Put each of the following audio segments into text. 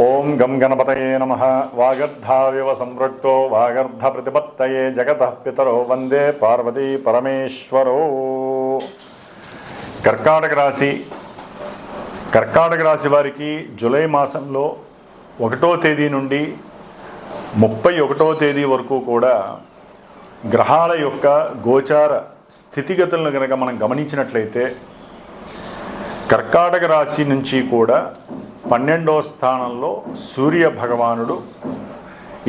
ఓం గం గణపతయే నమః. వాగర్ధావివ సంపృక్తో వాగర్ధ ప్రతిపత్తయే జగతః పితరో వందే పార్వతీ పరమేశ్వరో. కర్కాటక రాశి వారికి జూలై మాసంలో 1వ తేదీ నుండి 31వ తేదీ వరకు కూడా గ్రహాల యొక్క గోచార స్థితిగతులను కనుక మనం గమనించినట్లయితే కర్కాటక రాశి నుంచి కూడా 12వ స్థానంలో సూర్య భగవానుడు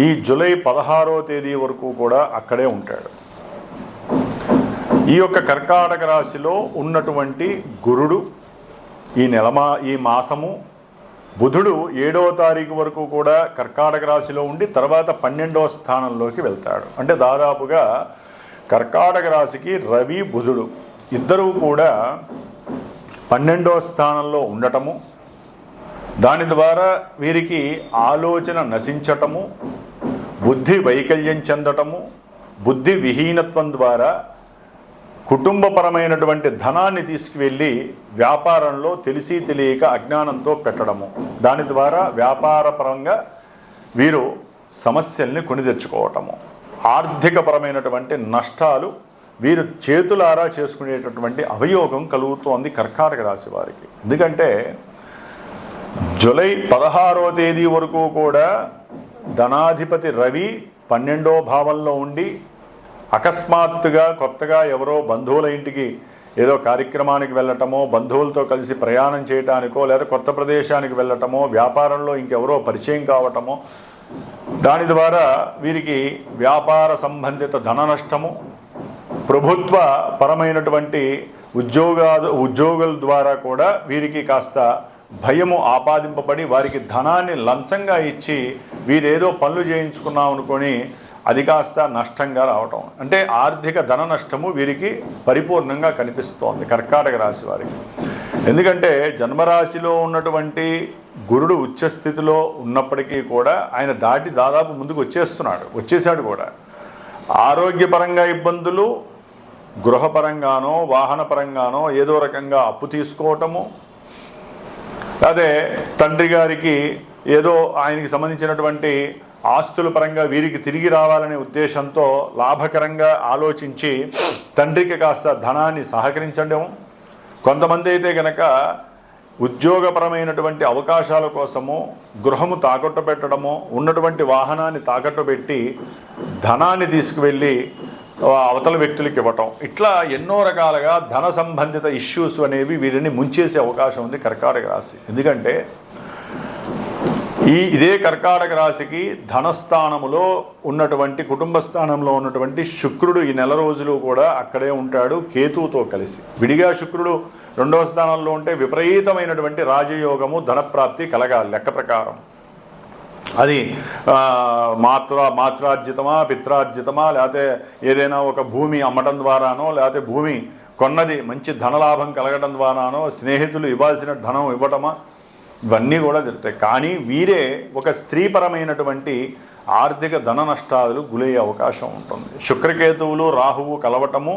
ఈ జూలై 16వ తేదీ వరకు కూడా అక్కడే ఉంటాడు. ఈ యొక్క కర్కాటక రాశిలో ఉన్నటువంటి గురుడు ఈ మాసము, బుధుడు 7వ తారీఖు వరకు కూడా కర్కాటక రాశిలో ఉండి తర్వాత 12వ స్థానంలోకి వెళ్తాడు. అంటే దాదాపుగా కర్కాటక రాశికి రవి బుధుడు ఇద్దరూ కూడా 12వ స్థానంలో ఉండటము, దాని ద్వారా వీరికి ఆలోచన నశించటము, బుద్ధి వైకల్యం చెందటము, బుద్ధి విహీనత్వం ద్వారా కుటుంబపరమైనటువంటి ధనాన్ని తీసుకువెళ్ళి వ్యాపారంలో తెలిసి తెలియక అజ్ఞానంతో పెట్టడము, దాని ద్వారా వ్యాపారపరంగా వీరు సమస్యల్ని కొని తెచ్చుకోవటము, ఆర్థికపరమైనటువంటి నష్టాలు వీరు చేతులారా చేసుకునేటటువంటి అవయోగం కలుగుతోంది కర్కాటక రాశి వారికి. ఎందుకంటే జూలై 16వ తేదీ వరకు కూడా ధనాధిపతి రవి 12వ భావంలో ఉండి అకస్మాత్తుగా కొత్తగా ఎవరో బంధువుల ఇంటికి ఏదో కార్యక్రమానికి వెళ్ళటమో, బంధువులతో కలిసి ప్రయాణం చేయటానికో, లేదా కొత్త ప్రదేశానికి వెళ్ళటమో, వ్యాపారంలో ఇంకెవరో పరిచయం కావటమో, దాని ద్వారా వీరికి వ్యాపార సంబంధిత ధన నష్టము, ప్రభుత్వ పరమైనటువంటి ఉద్యోగుల ద్వారా కూడా వీరికి కాస్త భయము ఆపాదింపబడి వారికి ధనాన్ని లంచంగా ఇచ్చి వీరేదో పనులు చేయించుకున్నాం అనుకొని అది కాస్త నష్టంగా రావటం. అంటే ఆర్థిక ధన నష్టము వీరికి పరిపూర్ణంగా కనిపిస్తోంది కర్కాటక రాశి వారికి. ఎందుకంటే జన్మరాశిలో ఉన్నటువంటి గురుడు ఉచ్చస్థితిలో ఉన్నప్పటికీ కూడా ఆయన దాటి దాదాపు ముందుకు వచ్చేసాడు కూడా. ఆరోగ్యపరంగా ఇబ్బందులు, గృహపరంగానో వాహనపరంగానో ఏదో రకంగా అప్పు తీసుకోవటము, అదే తండ్రి గారికి ఏదో ఆయనకి సంబంధించినటువంటి ఆస్తుల పరంగా వీరికి తిరిగి రావాలనే ఉద్దేశంతో లాభకరంగా ఆలోచించి తండ్రికి కాస్త ధనాన్ని సహకరించడం, కొంతమంది అయితే కనుక ఉద్యోగపరమైనటువంటి అవకాశాల కోసము గృహము తాకట్టు పెట్టడము, ఉన్నటువంటి వాహనాన్ని తాకట్టు పెట్టి ధనాన్ని తీసుకువెళ్ళి అవతల వ్యక్తులకి ఇవ్వటం, ఇట్లా ఎన్నో రకాలుగా ధన సంబంధిత ఇష్యూస్ అనేవి వీరిని ముంచేసే అవకాశం ఉంది కర్కాటక రాశి. ఎందుకంటే ఇదే కర్కాటక రాశికి ధనస్థానములో ఉన్నటువంటి, కుటుంబ స్థానంలో ఉన్నటువంటి శుక్రుడు ఈ నెల రోజులు కూడా అక్కడే ఉంటాడు కేతువుతో కలిసి. విడిగా శుక్రుడు 2వ స్థానంలో ఉంటే విపరీతమైనటువంటి రాజయోగము, ధనప్రాప్తి కలగాలి లెక్క ప్రకారం. అది మాత్రార్జితమా, పిత్రార్జితమా, లేకపోతే ఏదైనా ఒక భూమి అమ్మటం ద్వారానో, లేకపోతే భూమి కొన్నది మంచి ధనలాభం కలగడం ద్వారానో, స్నేహితులు ఇవ్వాల్సిన ధనం ఇవ్వటమా, ఇవన్నీ కూడా జరుగుతాయి. కానీ వీరే ఒక స్త్రీపరమైనటువంటి ఆర్థిక ధన నష్టాలు గురయ్యే అవకాశం ఉంటుంది. శుక్రకేతువులు రాహువు కలవటము,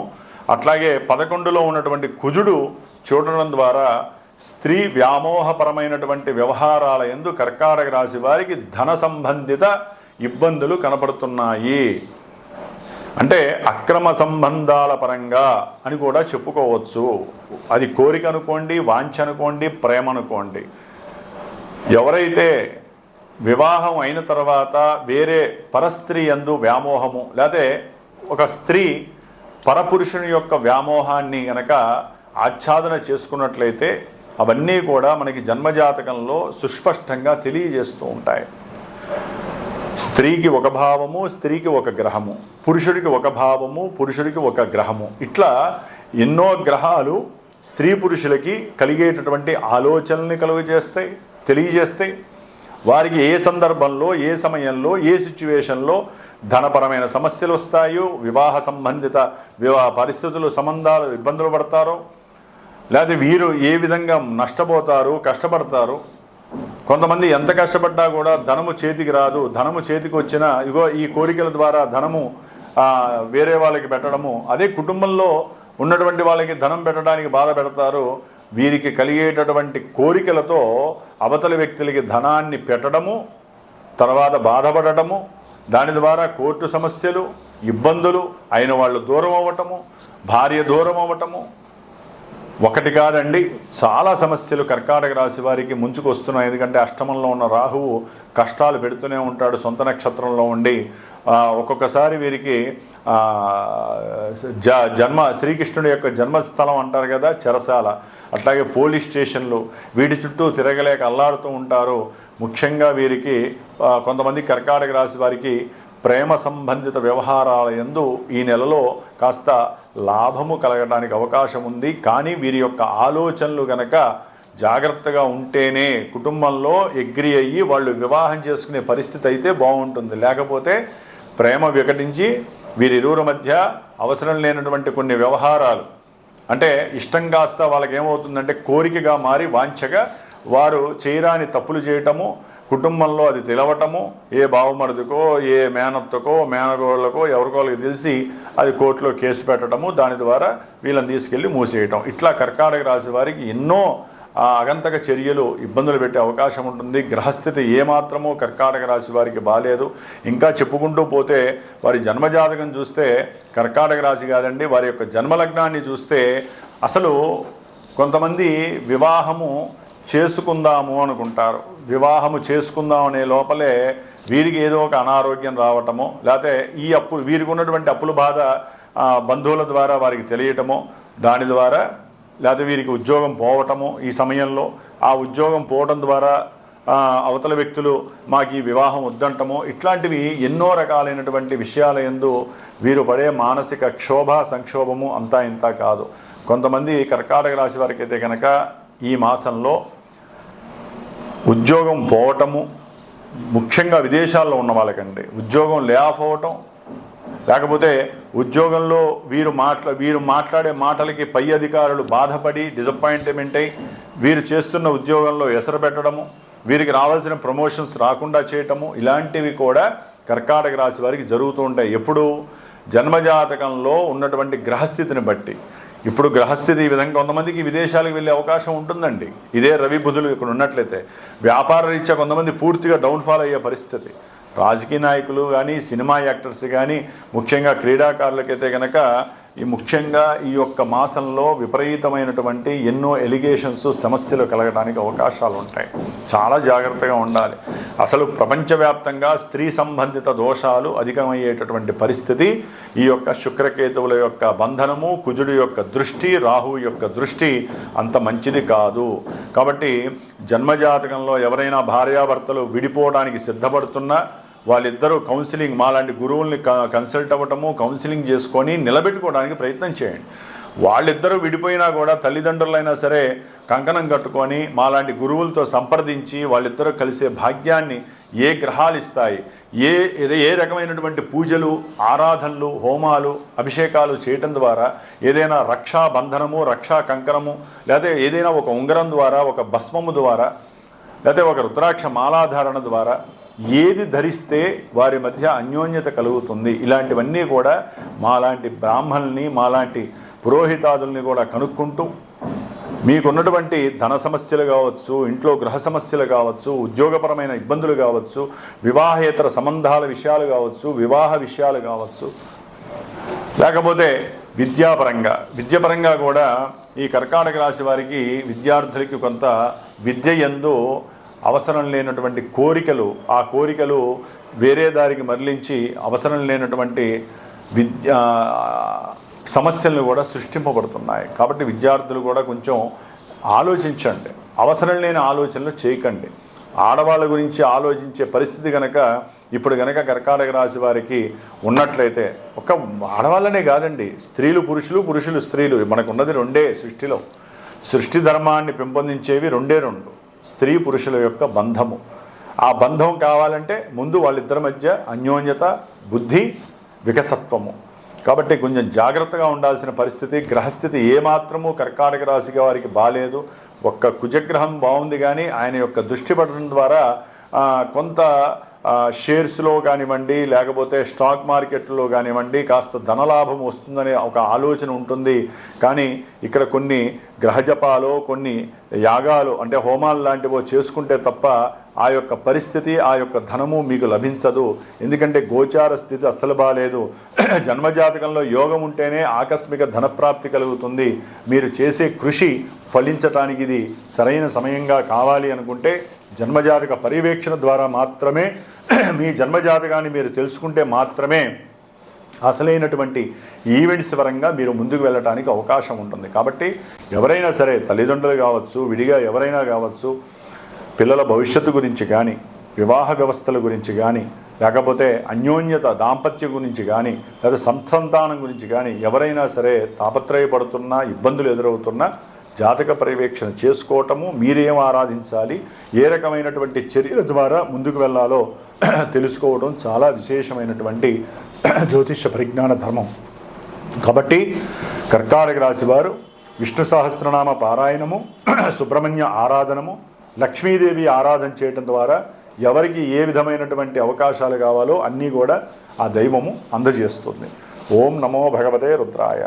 అట్లాగే 11లో ఉన్నటువంటి కుజుడు చూడడం ద్వారా స్త్రీ వ్యామోహపరమైనటువంటి వ్యవహారాల యందు కర్కాటక రాశి వారికి ధన సంబంధిత ఇబ్బందులు కనపడుతున్నాయి. అంటే అక్రమ సంబంధాల పరంగా అని కూడా చెప్పుకోవచ్చు. అది కోరిక అనుకోండి, వాంఛ అనుకోండి, ప్రేమ అనుకోండి. ఎవరైతే వివాహం అయిన తర్వాత వేరే పరస్త్రీ యందు వ్యామోహము, లేకపోతే ఒక స్త్రీ పరపురుషుని యొక్క వ్యామోహాన్ని గనక ఆచ్ఛాదన చేసుకున్నట్లయితే అవన్నీ కూడా మనకి జన్మజాతకంలో సుస్పష్టంగా తెలియజేస్తూ ఉంటాయి. స్త్రీకి ఒక భావము, స్త్రీకి ఒక గ్రహము, పురుషుడికి ఒక భావము, పురుషుడికి ఒక గ్రహము, ఇట్లా ఎన్నో గ్రహాలు స్త్రీ పురుషులకి కలిగేటటువంటి ఆలోచనల్ని తెలియజేస్తాయి. వారికి ఏ సందర్భంలో, ఏ సమయంలో, ఏ సిచ్యువేషన్లో ధనపరమైన సమస్యలు వస్తాయో, వివాహ సంబంధిత పరిస్థితులు, సంబంధాలు ఇబ్బందులు పడతారో, లేకపోతే వీరు ఏ విధంగా నష్టపోతారు, కష్టపడతారు. కొంతమంది ఎంత కష్టపడ్డా కూడా ధనము చేతికి రాదు. ధనము చేతికి వచ్చినా ఇగో ఈ కోరికల ద్వారా ధనము వేరే వాళ్ళకి పెట్టడము, అదే కుటుంబంలో ఉన్నటువంటి వాళ్ళకి ధనం పెట్టడానికి బాధ పెడతారు. వీరికి కలిగేటటువంటి కోరికలతో అవతలి వ్యక్తులకి ధనాన్ని పెట్టడము, తర్వాత బాధపడటము, దాని ద్వారా కోర్టు సమస్యలు, ఇబ్బందులు, అయిన వాళ్ళు దూరం అవ్వటము, భార్య దూరం అవ్వటము, ఒకటి కాదండి చాలా సమస్యలు కర్కాటక రాశి వారికి ముంచుకొస్తున్నాయి. ఎందుకంటే అష్టమంలో ఉన్న రాహువు కష్టాలు పెడుతూనే ఉంటాడు సొంత నక్షత్రంలో ఉండి. ఒక్కొక్కసారి వీరికి జన్మ శ్రీకృష్ణుడి యొక్క జన్మస్థలం అంటారు కదా చెరసాల, అట్లాగే పోలీస్ స్టేషన్లు, వీటి చుట్టూ తిరగలేక అల్లాడుతూ ఉంటారు. ముఖ్యంగా వీరికి కొంతమంది కర్కాటక రాశి వారికి ప్రేమ సంబంధిత వ్యవహారాల యందు ఈ నెలలో కాస్త లాభము కలగడానికి అవకాశం ఉంది. కానీ వీరి యొక్క ఆలోచనలు గనక జాగ్రత్తగా ఉంటేనే కుటుంబంలో అగ్రి అయ్యి వాళ్ళు వివాహం చేసుకునే పరిస్థితి అయితే బాగుంటుంది. లేకపోతే ప్రేమ వికటించి వీరిరువురి మధ్య అవసరం లేనటువంటి కొన్ని వ్యవహారాలు, అంటే ఇష్టం కాస్త వాళ్ళకి ఏమవుతుందంటే కోరికగా మారి వాంఛగా వారు చేయరాని తప్పులు చేయటము, కుటుంబంలో అది తెలవటము, ఏ బావమరుదికో ఏ మేనత్తకో మేనగోళ్ళకో ఎవరికోళ్ళకి తెలిసి అది కోర్టులో కేసు పెట్టడము, దాని ద్వారా వీళ్ళని తీసుకెళ్ళి మూసేయటం. ఇట్లా కర్కాటక రాశి వారికి ఎన్నో అగంతక చర్యలు ఇబ్బందులు పెట్టే అవకాశం ఉంటుంది. గ్రహస్థితి ఏమాత్రమో కర్కాటక రాశి వారికి బాలేదు. ఇంకా చెప్పుకుంటూ పోతే వారి జన్మజాతకం చూస్తే కర్కాటక రాశి కాదండి, వారి యొక్క జన్మలగ్నాన్ని చూస్తే అసలు కొంతమంది వివాహము చేసుకుందాము అనుకుంటారు. వివాహము చేసుకుందాం అనే లోపలే వీరికి ఏదో ఒక అనారోగ్యం రావటమో, లేకపోతే ఈ అప్పులు వీరికి ఉన్నటువంటి అప్పుల బాధ బంధువుల ద్వారా వారికి తెలియటమో, దాని ద్వారా లేకపోతే వీరికి ఉద్యోగం పోవటము ఈ సమయంలో, ఆ ఉద్యోగం పోవటం ద్వారా అవతల వ్యక్తులు మాకు ఈ వివాహం వద్దంటమో, ఇట్లాంటివి ఎన్నో రకాలైనటువంటి విషయాల యందు వీరు పడే మానసిక క్షోభ సంక్షోభము అంతా ఇంత కాదు. కొంతమంది కర్కాటక రాశి వారికి అయితే కనుక ఈ మాసంలో ఉద్యోగం పోవటము, ముఖ్యంగా విదేశాల్లో ఉన్న వాళ్ళకండి ఉద్యోగం లే ఆఫ్ అవ్వటం, లేకపోతే ఉద్యోగంలో వీరు మాట్లాడే మాటలకి పై అధికారులు బాధపడి డిసప్పాయింట్మెంట్ అయ్యి వీరు చేస్తున్న ఉద్యోగంలో ఎసరు పెట్టడము, వీరికి రావాల్సిన ప్రమోషన్స్ రాకుండా చేయటము, ఇలాంటివి కూడా కర్కాటక రాశి వారికి జరుగుతూ ఉంటాయి. ఎప్పుడు జన్మజాతకంలో ఉన్నటువంటి గ్రహస్థితిని బట్టి. ఇప్పుడు గ్రహస్థితి ఈ విధంగా కొంతమందికి విదేశాలకు వెళ్ళే అవకాశం ఉంటుందండి. ఇదే రవి బుధులు ఇక్కడ ఉన్నట్లయితే వ్యాపార రీత్యా కొంతమంది పూర్తిగా డౌన్ఫాల్ అయ్యే పరిస్థితి. రాజకీయ నాయకులు కానీ సినిమా యాక్టర్స్ కానీ ముఖ్యంగా క్రీడాకారులకైతే కనుక ముఖ్యంగా ఈ యొక్క మాసంలో విపరీతమైనటువంటి ఎన్నో ఎలిగేషన్స్ సమస్యలు కలగడానికి అవకాశాలు ఉంటాయి. చాలా జాగ్రత్తగా ఉండాలి. అసలు ప్రపంచవ్యాప్తంగా స్త్రీ సంబంధిత దోషాలు అధికమయ్యేటటువంటి పరిస్థితి ఈ యొక్క శుక్రకేతువుల యొక్క బంధనము, కుజుడి యొక్క దృష్టి, రాహువు యొక్క దృష్టి అంత మంచిది కాదు. కాబట్టి జన్మజాతకంలో ఎవరైనా భార్యాభర్తలు విడిపోవడానికి సిద్ధపడుతున్నా వాళ్ళిద్దరూ కౌన్సిలింగ్ మాలాంటి గురువుల్ని కన్సల్ట్ అవ్వటము, కౌన్సిలింగ్ చేసుకొని నిలబెట్టుకోవడానికి ప్రయత్నం చేయండి. వాళ్ళిద్దరూ విడిపోయినా కూడా తల్లిదండ్రులైనా సరే కంకణం కట్టుకొని మాలాంటి గురువులతో సంప్రదించి వాళ్ళిద్దరూ కలిసే భాగ్యాన్ని ఏ గ్రహాలు ఇస్తాయి, ఏ రకమైనటువంటి పూజలు, ఆరాధనలు, హోమాలు, అభిషేకాలు చేయటం ద్వారా ఏదైనా రక్షా బంధనము, రక్షా కంకణము, లేదా ఏదైనా ఒక ఉంగరం ద్వారా, ఒక భస్మము ద్వారా, లేకపోతే ఒక రుద్రాక్ష మాలాధారణ ద్వారా ఏది ధరిస్తే వారి మధ్య అన్యోన్యత కలుగుతుంది. ఇలాంటివన్నీ కూడా మాలాంటి బ్రాహ్మణుల్ని, మాలాంటి పురోహితాదుల్ని కూడా కనుక్కుంటూ మీకున్నటువంటి ధన సమస్యలు కావచ్చు, ఇంట్లో గృహ సమస్యలు కావచ్చు, ఉద్యోగపరమైన ఇబ్బందులు కావచ్చు, వివాహేతర సంబంధాల విషయాలు కావచ్చు, వివాహ విషయాలు కావచ్చు, లేకపోతే విద్యాపరంగా కూడా ఈ కర్కాటక రాశి వారికి విద్యార్థులకి కొంత విద్య యందు అవసరం లేనటువంటి కోరికలు, ఆ కోరికలు వేరే దారికి మరలించి అవసరం లేనటువంటి సమస్యలను కూడా సృష్టింపబడుతున్నాయి. కాబట్టి విద్యార్థులు కూడా కొంచెం ఆలోచించండి, అవసరం లేని ఆలోచనలు చేయకండి. ఆడవాళ్ళ గురించి ఆలోచించే పరిస్థితి కనుక ఇప్పుడు కనుక కర్కాటక రాశి వారికి ఉన్నట్లయితే, ఒక ఆడవాళ్ళనే కాదండి, స్త్రీలు పురుషులు, పురుషులు స్త్రీలు, మనకున్నది రెండే సృష్టిలో. సృష్టి ధర్మాన్ని పెంపొందించేవి రెండే రెండు, స్త్రీ పురుషుల యొక్క బంధము. ఆ బంధం కావాలంటే ముందు వాళ్ళిద్దరి మధ్య అన్యోన్యత, బుద్ధి, వికసత్వము. కాబట్టి కొంచెం జాగ్రత్తగా ఉండాల్సిన పరిస్థితి. గ్రహస్థితి ఏమాత్రము కర్కాటక రాశి వారికి బాలేదు. ఒక్క కుజగ్రహం బాగుంది, కానీ ఆయన యొక్క దృష్టి పడడం ద్వారా కొంత షేర్స్లో కానివ్వండి, లేకపోతే స్టాక్ మార్కెట్లో కానివ్వండి కాస్త ధనలాభం వస్తుందనే ఒక ఆలోచన ఉంటుంది. కానీ ఇక్కడ కొన్ని గ్రహజపాలు, కొన్ని యాగాలు అంటే హోమాలు లాంటివో చేసుకుంటే తప్ప ఆ యొక్క పరిస్థితి, ఆ యొక్క ధనము మీకు లభించదు. ఎందుకంటే గోచార స్థితి అస్సలు బాలేదు. జన్మజాతకంలో యోగం ఉంటేనే ఆకస్మిక ధనప్రాప్తి కలుగుతుంది. మీరు చేసే కృషి ఫలించటానికి ఇది సరైన సమయంగా కావాలి అనుకుంటే జన్మజాతక పర్యవేక్షణ ద్వారా మాత్రమే, మీ జన్మజాతకాన్ని మీరు తెలుసుకుంటే మాత్రమే అసలైనటువంటి ఈవెంట్స్ పరంగా మీరు ముందుకు వెళ్ళటానికి అవకాశం ఉంటుంది. కాబట్టి ఎవరైనా సరే, తల్లిదండ్రులు కావచ్చు, విడిగా ఎవరైనా కావచ్చు, పిల్లల భవిష్యత్తు గురించి కానీ, వివాహ వ్యవస్థల గురించి కానీ, లేకపోతే అన్యోన్యత దాంపత్యం గురించి కానీ, లేదా సంతానం గురించి కానీ ఎవరైనా సరే తాపత్రయపడుతున్నా, ఇబ్బందులు ఎదురవుతున్నా జాతక పర్యవేక్షణ చేసుకోవటము, మీరేం ఆరాధించాలి, ఏ రకమైనటువంటి చర్యల ద్వారా ముందుకు వెళ్ళాలో తెలుసుకోవడం చాలా విశేషమైనటువంటి జ్యోతిష పరిజ్ఞాన ధర్మం. కాబట్టి కర్కాటక రాశి వారు విష్ణు సహస్రనామ పారాయణము, సుబ్రహ్మణ్య ఆరాధనము, లక్ష్మీదేవి ఆరాధన చేయడం ద్వారా ఎవరికి ఏ విధమైనటువంటి అవకాశాలు కావాలో అన్నీ కూడా ఆ దైవము అందజేస్తుంది. ఓం నమో భగవతే రుద్రాయ.